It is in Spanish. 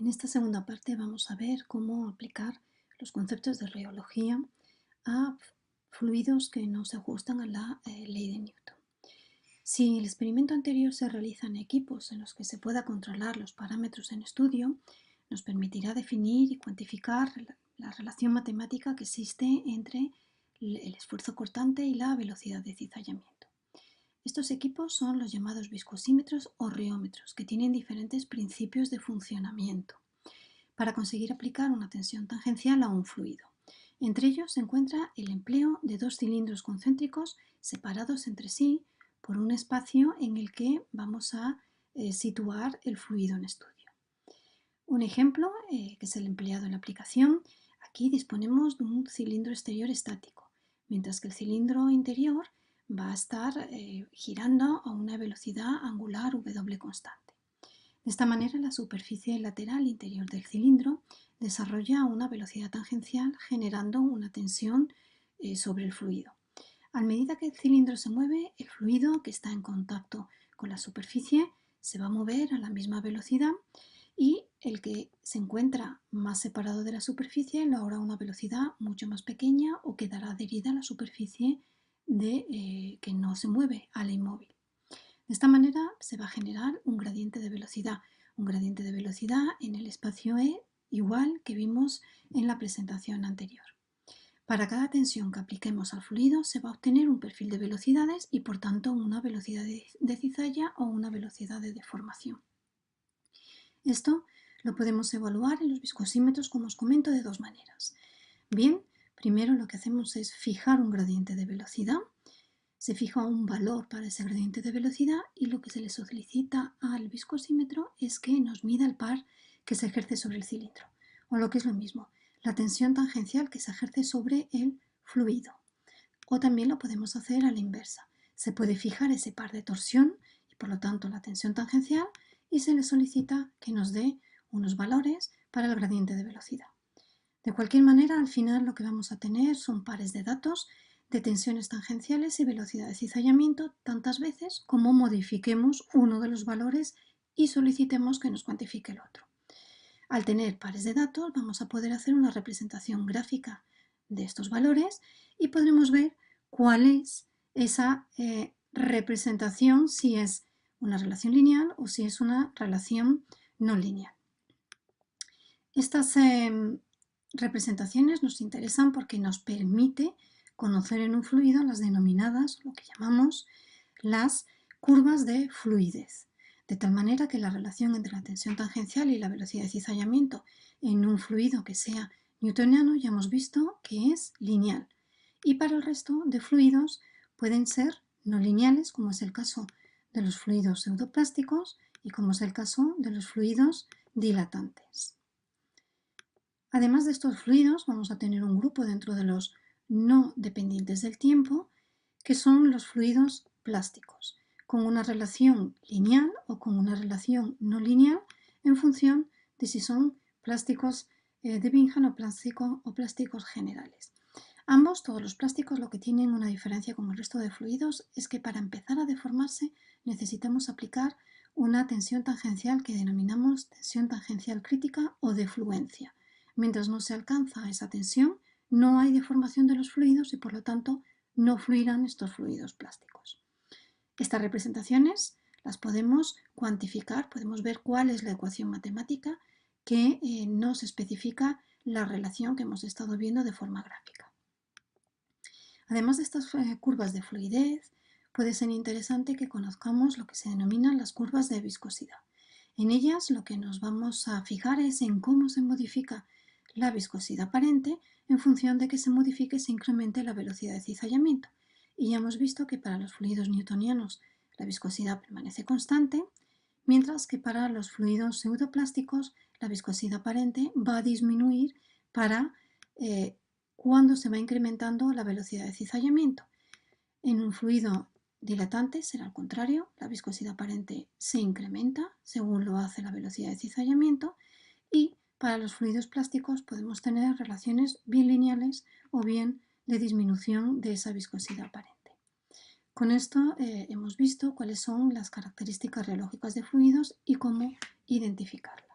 En esta segunda parte vamos a ver cómo aplicar los conceptos de rheología a fluidos que no se ajustan a la ley de Newton. Si el experimento anterior se realiza en equipos en los que se pueda controlar los parámetros en estudio, nos permitirá definir y cuantificar la relación matemática que existe entre el esfuerzo cortante y la velocidad de cizallamiento. Estos equipos son los llamados viscosímetros o rheómetros, que tienen diferentes principios de funcionamiento para conseguir aplicar una tensión tangencial a un fluido. Entre ellos se encuentra el empleo de dos cilindros concéntricos separados entre sí por un espacio en el que vamos a situar el fluido en estudio. Un ejemplo, que es el empleado en la aplicación, aquí disponemos de un cilindro exterior estático, mientras que el cilindro interior va a estar girando a una velocidad angular W constante. De esta manera, la superficie lateral interior del cilindro desarrolla una velocidad tangencial generando una tensión sobre el fluido. A medida que el cilindro se mueve, el fluido que está en contacto con la superficie se va a mover a la misma velocidad y el que se encuentra más separado de la superficie lo hará a una velocidad mucho más pequeña o quedará adherida a la superficie que no se mueve, a la inmóvil. De esta manera se va a generar un gradiente de velocidad en el espacio E igual que vimos en la presentación anterior. Para cada tensión que apliquemos al fluido se va a obtener un perfil de velocidades y por tanto una velocidad de cizalla o una velocidad de deformación. Esto lo podemos evaluar en los viscosímetros, como os comento, de dos maneras. Bien, primero lo que hacemos es fijar un gradiente de velocidad. Se fija un valor para ese gradiente de velocidad y lo que se le solicita al viscosímetro es que nos mida el par que se ejerce sobre el cilindro, o lo que es lo mismo, la tensión tangencial que se ejerce sobre el fluido. O también lo podemos hacer a la inversa. Se puede fijar ese par de torsión y por lo tanto la tensión tangencial y se le solicita que nos dé unos valores para el gradiente de velocidad. De cualquier manera, al final lo que vamos a tener son pares de datos de tensiones tangenciales y velocidad de cizallamiento tantas veces como modifiquemos uno de los valores y solicitemos que nos cuantifique el otro. Al tener pares de datos vamos a poder hacer una representación gráfica de estos valores y podremos ver cuál es esa representación, si es una relación lineal o si es una relación no lineal. Estas representaciones nos interesan porque nos permite conocer en un fluido las denominadas, lo que llamamos las curvas de fluidez, de tal manera que la relación entre la tensión tangencial y la velocidad de cizallamiento en un fluido que sea newtoniano ya hemos visto que es lineal, y para el resto de fluidos pueden ser no lineales, como es el caso de los fluidos pseudoplásticos y como es el caso de los fluidos dilatantes. Además de estos fluidos, vamos a tener un grupo dentro de los no dependientes del tiempo, que son los fluidos plásticos, con una relación lineal o con una relación no lineal en función de si son plásticos de Bingham o plásticos generales. Ambos, todos los plásticos, lo que tienen una diferencia con el resto de fluidos es que para empezar a deformarse necesitamos aplicar una tensión tangencial que denominamos tensión tangencial crítica o defluencia. Mientras no se alcanza esa tensión, no hay deformación de los fluidos y por lo tanto no fluirán estos fluidos plásticos. Estas representaciones las podemos cuantificar, podemos ver cuál es la ecuación matemática que nos especifica la relación que hemos estado viendo de forma gráfica. Además de estas curvas de fluidez, puede ser interesante que conozcamos lo que se denominan las curvas de viscosidad. En ellas lo que nos vamos a fijar es en cómo se modifica la viscosidad aparente en función de que se modifique, se incremente la velocidad de cizallamiento. Y ya hemos visto que para los fluidos newtonianos la viscosidad permanece constante, mientras que para los fluidos pseudoplásticos la viscosidad aparente va a disminuir para cuando se va incrementando la velocidad de cizallamiento. En un fluido dilatante será al contrario, la viscosidad aparente se incrementa según lo hace la velocidad de cizallamiento y para los fluidos plásticos podemos tener relaciones bien lineales o bien de disminución de esa viscosidad aparente. Con esto hemos visto cuáles son las características rheológicas de fluidos y cómo identificarlas.